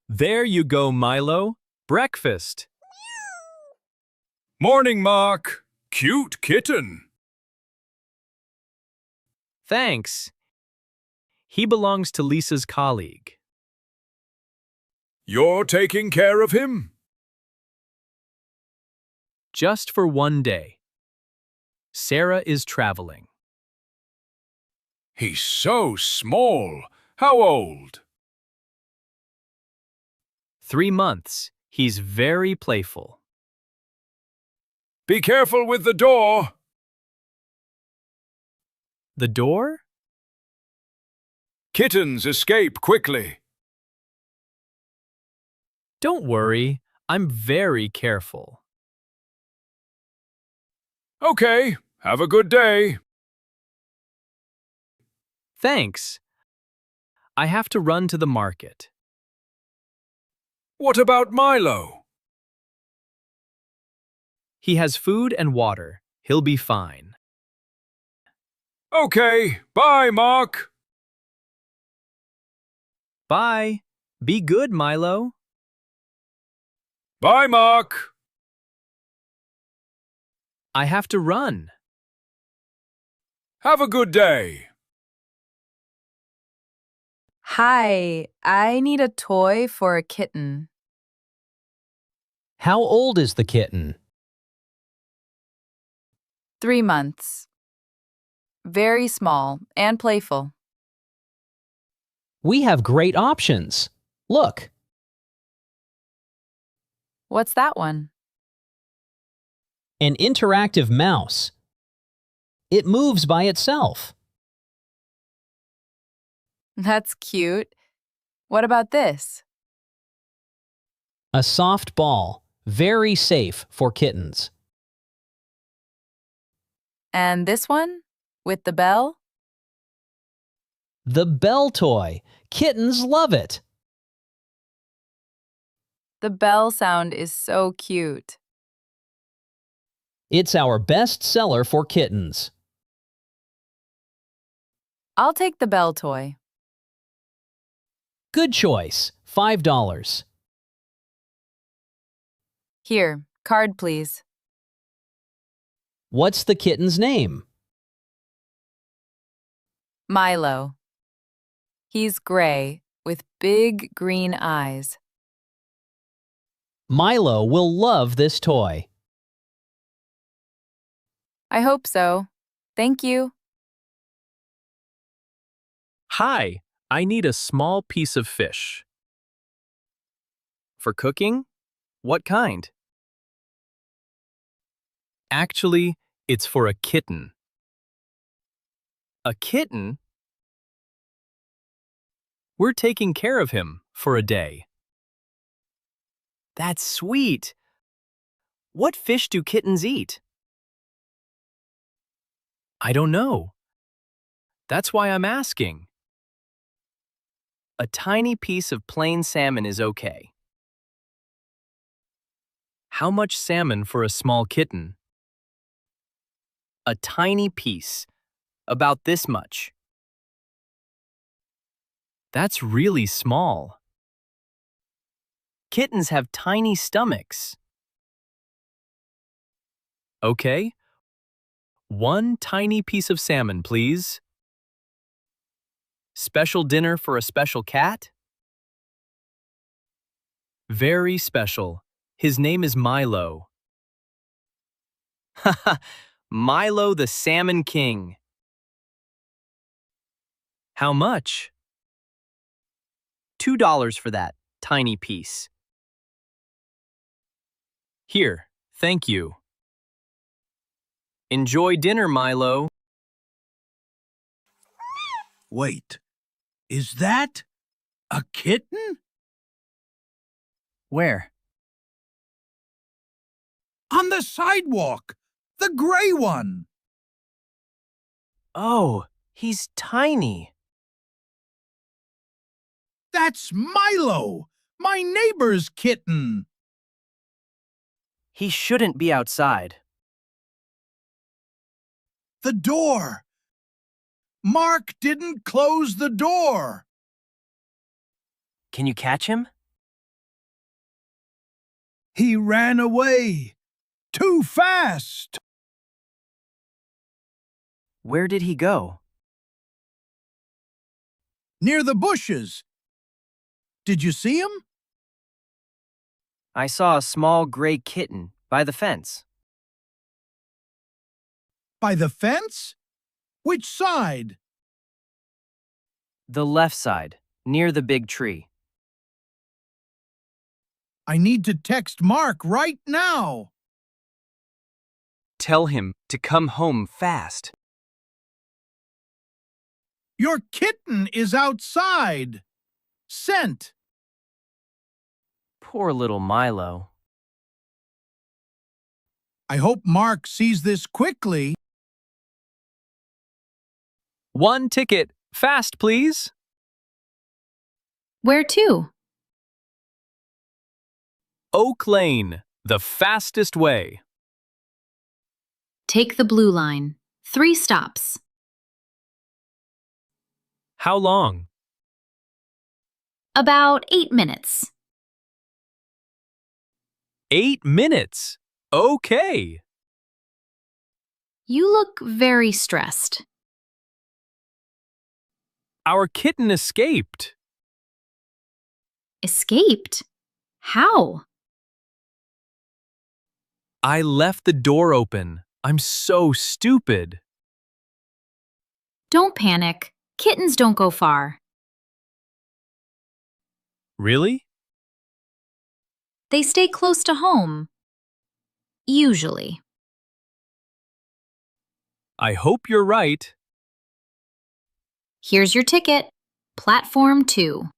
There you go, Milo. Breakfast. Morning, Mark. Cute kitten. Thanks. He belongs to Lisa's colleague. You're taking care of him? Just for one day. Sarah is traveling. He's so small. How old? 3 months. He's very playful. Be careful with the door. The door? Kittens escape quickly. Don't worry. I'm very careful. Okay, have a good day. Thanks. I have to run to the market. What about Milo? He has food and water. He'll be fine. Okay, bye, Mark. Bye. Be good, Milo. Bye, Mark. I have to run. Have a good day. Hi, I need a toy for a kitten. How old is the kitten? 3 months. Very small and playful. We have great options. Look, What's that one? an interactive mouse. It moves by itself. That's cute. What about this? A soft ball, very safe for kittens. And this one? With the bell? The bell toy. Kittens love it. The bell sound is so cute. It's our best seller for kittens. I'll take the bell toy. Good choice. $5. Here, card please. What's the kitten's name? Milo. He's gray with big green eyes. Milo will love this toy. I hope so. Thank you. Hi, I need a small piece of fish. For cooking? What kind? Actually, it's for a kitten. A kitten? We're taking care of him for a day. That's sweet. What fish do kittens eat? I don't know. That's why I'm asking. A tiny piece of plain salmon is okay. How much salmon for a small kitten? A tiny piece, about this much. That's really small. Kittens have tiny stomachs. Okay. 1 tiny piece of salmon, please. Special dinner for a special cat? Very special. His name is Milo. Haha, Milo the Salmon King. How much? $2 for that tiny piece. Here, thank you. Enjoy dinner, Milo. Wait, is that a kitten? Where? On the sidewalk, the gray one. Oh, he's tiny. That's Milo, my neighbor's kitten. He shouldn't be outside. The door. Mark didn't close the door. Can you catch him? He ran away. Too fast. Where did he go? Near the bushes. Did you see him? I saw a small gray kitten by the fence. By the fence? Which side? The left side, near the big tree. I need to text Mark right now. Tell him to come home fast. Your kitten is outside. Sent. Poor little Milo. I hope Mark sees this quickly. 1 ticket. Fast, please. Where to? Oak Lane, the fastest way. Take the blue line. 3 stops. How long? About 8 minutes. 8 minutes. Okay. You look very stressed. Our kitten escaped. Escaped? How? I left the door open. I'm so stupid. Don't panic. Kittens don't go far. Really? They stay close to home. Usually. I hope you're right. Here's your ticket. Platform 2.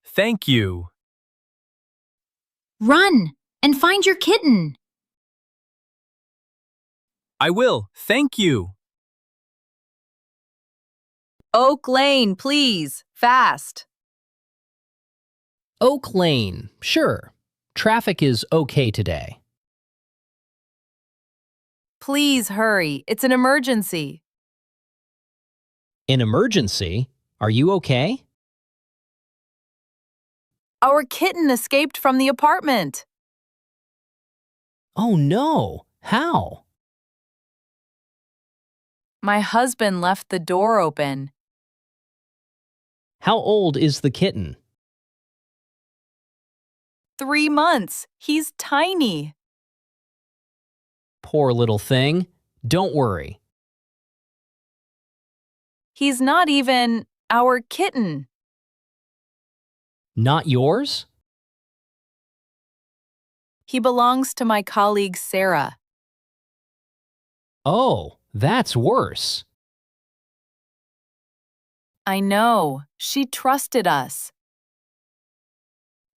Thank you. Run and find your kitten. I will. Thank you. Oak Lane, please. Fast. Oak Lane, sure. Traffic is okay today. Please hurry. It's an emergency. An emergency? Are you okay? Our kitten escaped from the apartment. Oh no, how? My husband left the door open. How old is the kitten? 3 months. He's tiny. Poor little thing. Don't worry. He's not even our kitten. Not yours? He belongs to my colleague Sarah. Oh, that's worse. I know. She trusted us.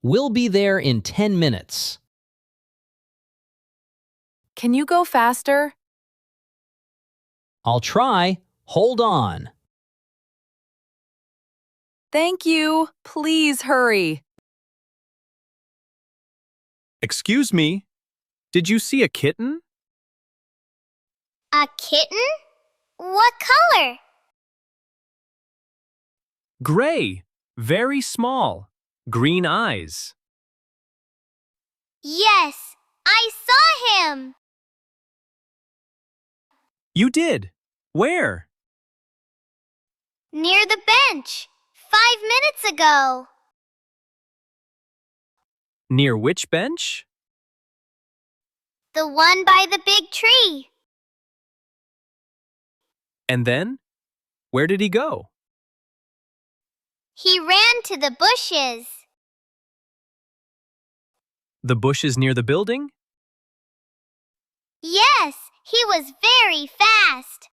We'll be there in 10 minutes. Can you go faster? I'll try. Hold on. Thank you. Please hurry. Excuse me. Did you see a kitten? A kitten? What color? Gray. Very small. Green eyes. Yes, I saw him. You did. Where? Near the bench. 5 minutes ago. Near which bench? The one by the big tree. And then? Where did he go? He ran to the bushes. The bushes near the building? Yes, he was very fast.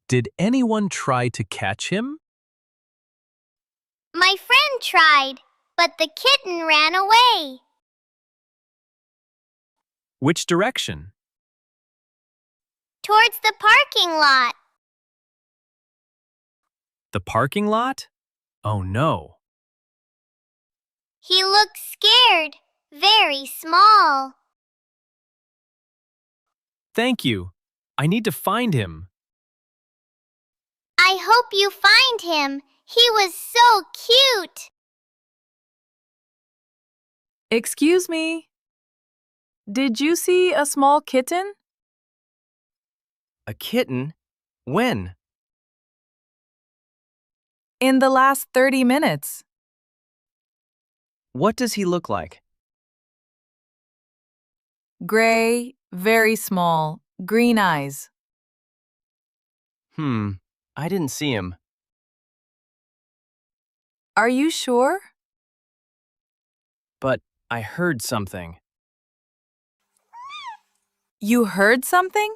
Did anyone try to catch him? My friend tried, but the kitten ran away. Which direction? Towards the parking lot. The parking lot? Oh no. He looked scared, very small. Thank you. I need to find him. I hope you find him. He was so cute. Excuse me. Did you see a small kitten? A kitten? When? In the last 30 minutes. What does he look like? Gray, very small, green eyes. I didn't see him. Are you sure? But I heard something. You heard something?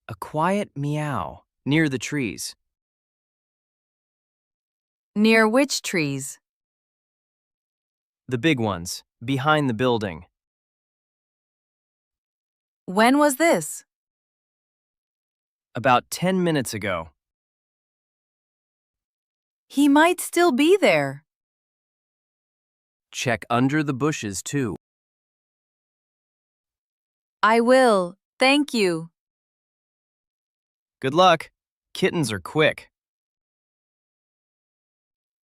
A quiet meow near the trees. Near which trees? The big ones, behind the building. When was this? About 10 minutes ago. He might still be there. Check under the bushes, too. I will, thank you. Good luck. Kittens are quick.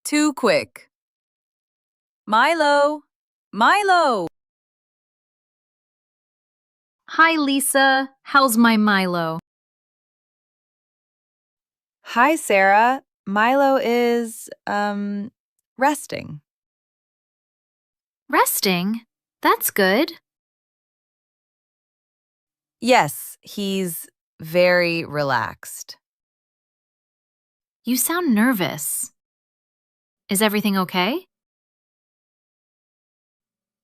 Too quick. Milo! Milo! Hi, Lisa. How's my Milo? Hi, Sarah. Milo is, resting. Resting? That's good. Yes, he's very relaxed. You sound nervous. Is everything okay?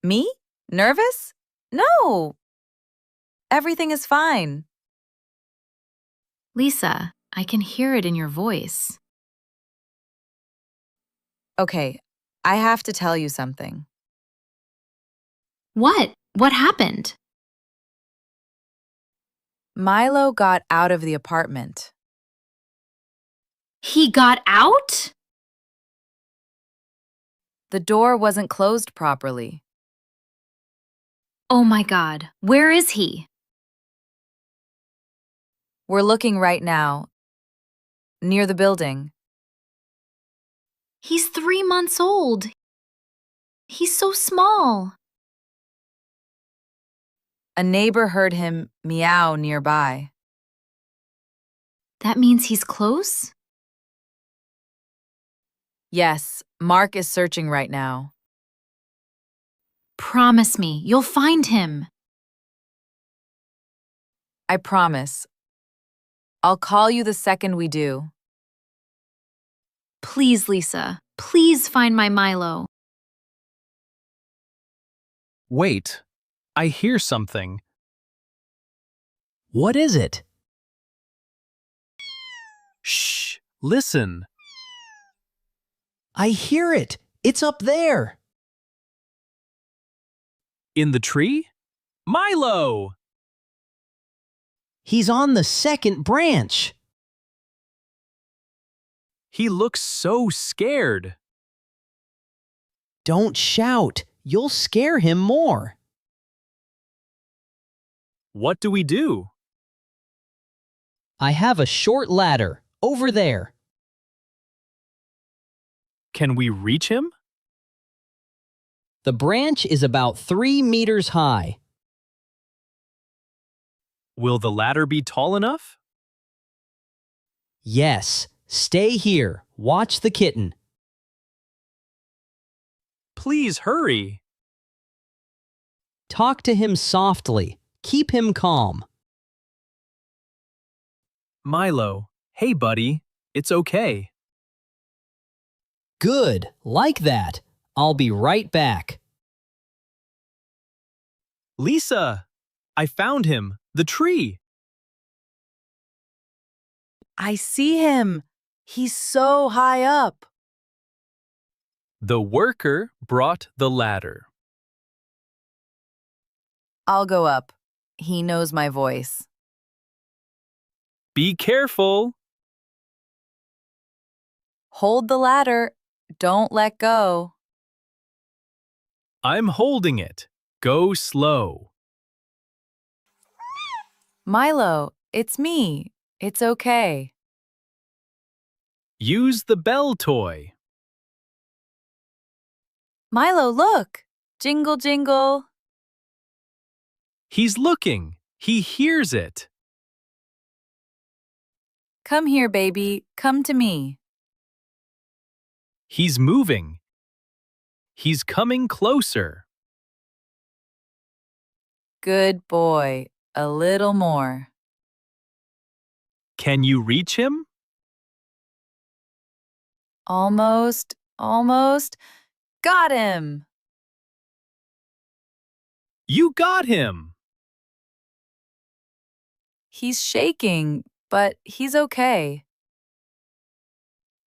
Me? Nervous? No. Everything is fine. Lisa, I can hear it in your voice. Okay, I have to tell you something. What? What happened? Milo got out of the apartment. He got out? The door wasn't closed properly. Oh my God. Where is he? We're looking right now, near the building. He's 3 months old. He's so small. A neighbor heard him meow nearby. That means he's close? Yes, Mark is searching right now. Promise me, you'll find him. I promise. I'll call you the second we do. Please, Lisa. Please find my Milo. Wait, I hear something. What is it? Shh, listen. I hear it. It's up there. In the tree? Milo! He's on the second branch. He looks so scared. Don't shout. You'll scare him more. What do we do? I have a short ladder over there. Can we reach him? The branch is about 3 meters high. Will the ladder be tall enough? Yes, stay here. Watch the kitten. Please hurry. Talk to him softly. Keep him calm. Milo, hey buddy, it's okay. Good, like that. I'll be right back. Lisa, I found him, the tree. I see him. He's so high up. The worker brought the ladder. I'll go up. He knows my voice. Be careful. Hold the ladder. Don't let go. I'm holding it. Go slow. Milo, it's me. It's okay. Use the bell toy. Milo, look! Jingle, jingle. He's looking. He hears it. Come here, baby. Come to me. He's moving. He's coming closer. Good boy. A little more. Can you reach him? Almost, almost. Got him! You got him! He's shaking, but he's okay.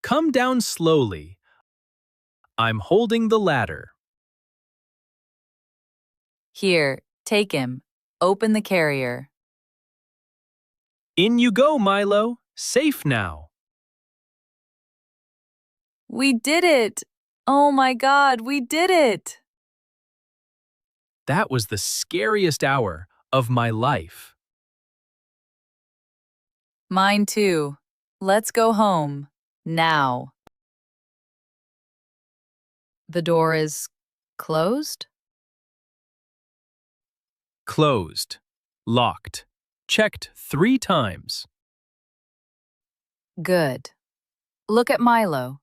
Come down slowly. I'm holding the ladder. Here, take him. Open the carrier. In you go, Milo. Safe now. We did it! Oh my God, we did it! That was the scariest hour of my life. Mine too. Let's go home. Now. The door is closed? Closed. Locked. Checked 3 times. Good. Look at Milo.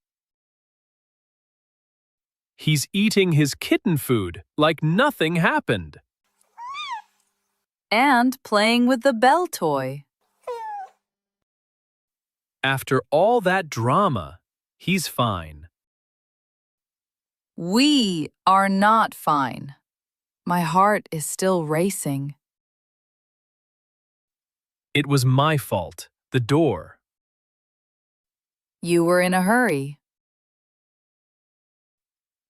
He's eating his kitten food like nothing happened. And playing with the bell toy. After all that drama, he's fine. We are not fine. My heart is still racing. It was my fault. The door. You were in a hurry.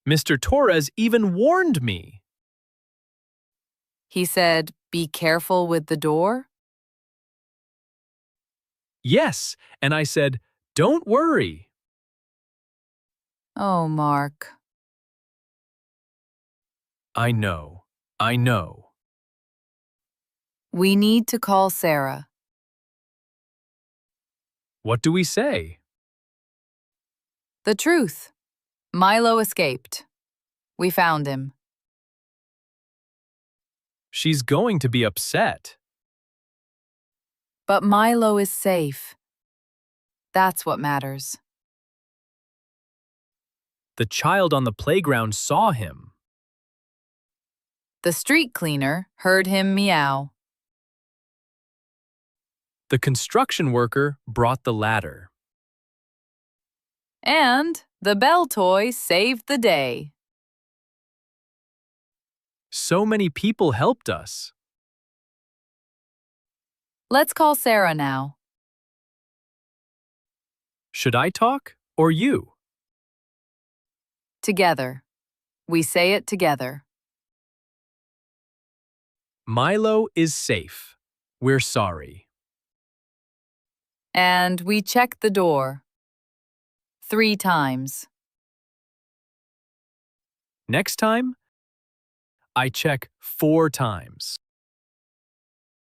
Mr. Torres even warned me. He said, "Be careful with the door." Yes, and I said, don't worry. Oh, Mark. I know. I know. We need to call Sarah. What do we say? The truth. Milo escaped. We found him. She's going to be upset. But Milo is safe. That's what matters. The child on the playground saw him. The street cleaner heard him meow. The construction worker brought the ladder. And the bell toy saved the day. So many people helped us. Let's call Sarah now. Should I talk or you? Together. We say it together. Milo is safe. We're sorry. And we check the door. 3 times. Next time, I check 4 times.